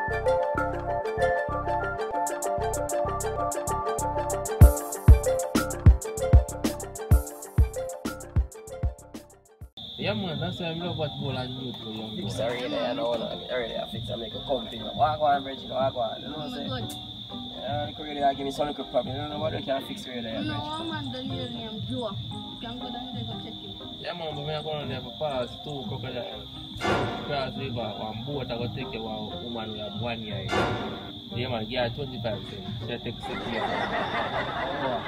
Yeah, man, that's why I love what ball and youth for young boy. Fix already, I know, already I fix and make a company. Walk on, Bridget, walk on. You know what I'm saying? Yeah, you really give me some little problem. You don't know what you can fix really. No, man, don't hear name Joe. You can go down there and check him. Yeah, man, but when I go down there for pass 2 crocodiles, cross river, one boat, I go take one woman who have 1 year. Yeah, man, give her 25 cents. She take 6 years. Oh.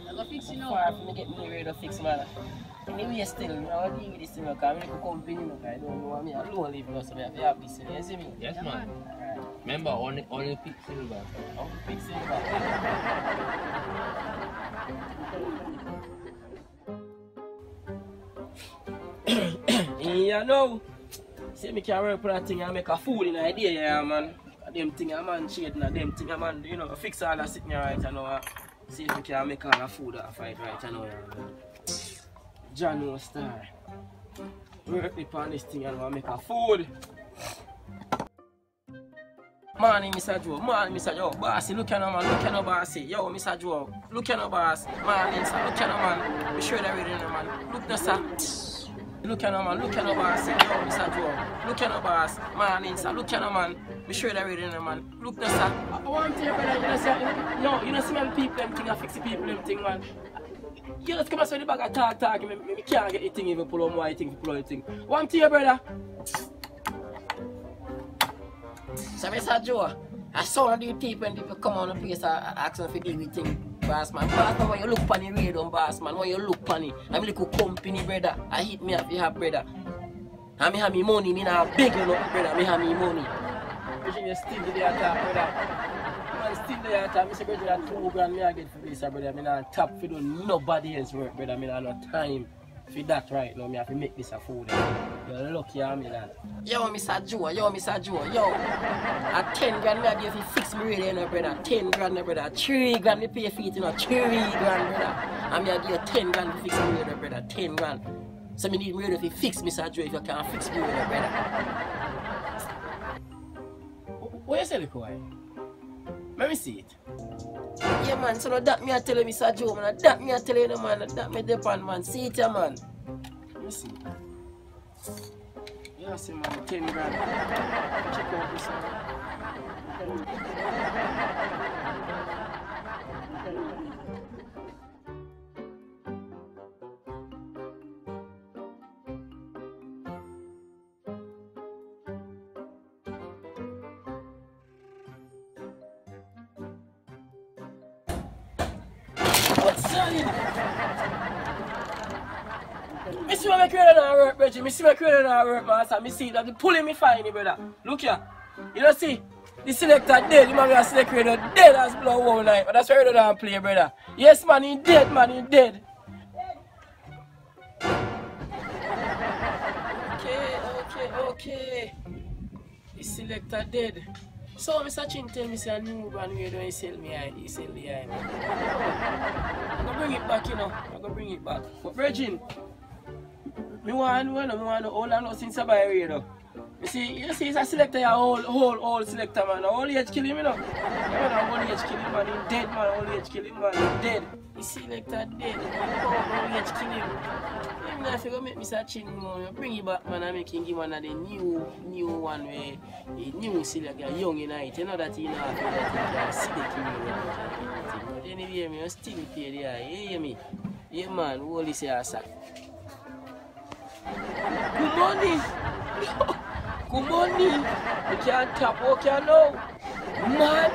I go fix you now. Far from me get me ready to fix, man. Anyway, still, you know, I deal with this thing, because I'm going to company, I don't know what I alone live, so I have to have this, you see me? Yes, man. Remember, only pick silver. Only pick silver. Yeah, no. See me can work for that thing and make a fool in the idea, yeah, man. Them thing a man shade and them thing a man, you know, fix all that sitting right, you know. See if we can make all the food that fight right, you know, yeah, man. John no star. Work me on this thing and make a food. Morning, Mr. Joe. Morning, Mr. Joe. Bossy, look at no man. Look at no bossy. Yo, Mr. Joe. Look at no boss. Morning, sir. Look at no man. Be sure they're ready, no man. Look no, sir. Look at no man. Look at no bossy. Yo, Mr. Joe. Look at no boss. Morning, sir. Look at no man. Be sure they're ready, no man. Look no, sir. I want to hear, brother. You know, say, yo, you know, see them people, them thing, I fix the people, them thing, man. You just come and say the bag of talk, me can't get the thing even pull on my thing, pull on the thing. One to you, brother. So, Mr. Joe, I saw the people and people come on the place and ask them for deal with things, boss man. Boss man, when you look on the radio, boss man, when you look on it, I'm a little company, brother. I hit me if you have, brother. And me have me money, me not big enough, brother. Me have me money. You still there, brother. Still there, I say, brother, that 2 grand me I get for this, brother. I not tap for do nobody else work, brother. I not no time for that right now. I have to make this a food. You're lucky, I'm man. Yo, Mr. Joe, yo, Mr. Joe, yo. At 10 grand me I give you fix me really, you know, brother. 10 grand, brother. 3 grand me pay for it, you know. 3 grand, brother. And me I give you 10 grand to fix me really, brother. 10 grand. So me need me really to fix Mr. Joe if you can't fix me really, brother. What you say, look why? Let me see it. Yeah, man, so that me I tell you, Mr. Joe, man. That me I tell you, man. That me depend, man. See it, yeah, man. Let me see. Yeah, see, man, 10 grand. Check out this one. Me see my credit not work, Reggie. Me see my credit not work, master. Me see that they pulling me fine, brother. Look here. You don't see? The selector dead. The man who select credit dead as blood all night. But that's why you don't play, brother. Yes, man, he dead, man, he dead. Okay. The selector dead. So, Mr. Chin tell me, say, a new brand where don't sell me, he sell the eye, man. I'm going to bring it back, you know. I'm going to bring it back. But, Virgin, I want to hold on since I buy a radio. You see, it's a selector, a whole selector, man. All age kill him, you know. Yeah, man, all age kill him, man. He's dead, man. All age kill him, man. He's dead. The selector dead. All age kill him. Even if you go make Mr. Chin, bring it back, man, and make him give one of the new one where the new selector, young in it. You know that he know how to do that. See the king. But anyway, me still pay the eye. You hear me? Yeah, man, all this here, sir. Good morning. Good morning. You can't tap, okay, no. Man.